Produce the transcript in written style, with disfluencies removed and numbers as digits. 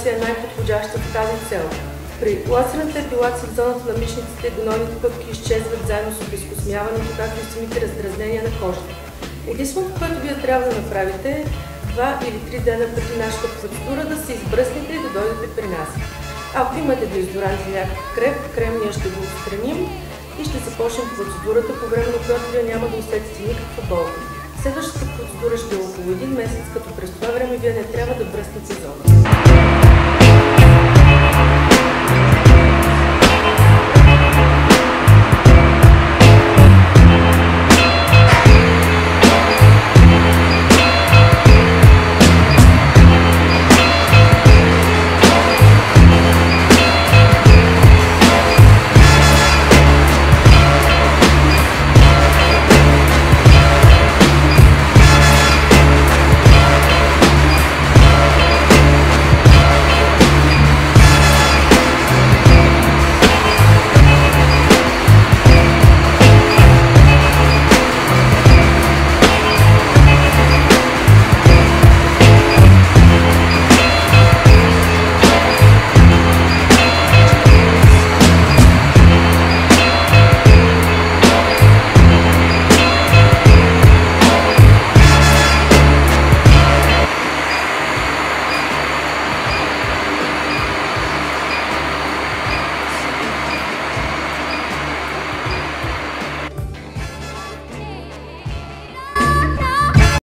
епилация е най-подходяща в тази цел. При лазерната епилация в зоната на мишниците гнойните пъпки изчезват заедно с обезкосмяването, както и самите раздразнения на кожата. Единственото, което вие трябва да направите е 2 или 3 дена преди нашата процедура да се избръснете и да дойдете при нас. Ако имате дезодорант или някакъв крем, ние ще го отстраним и ще започнем процедурата, по време на която вие няма да усетите никаква болка. Следващата процедура ще е около 1 месец, като през това време вие не трябва да бръснете зоната.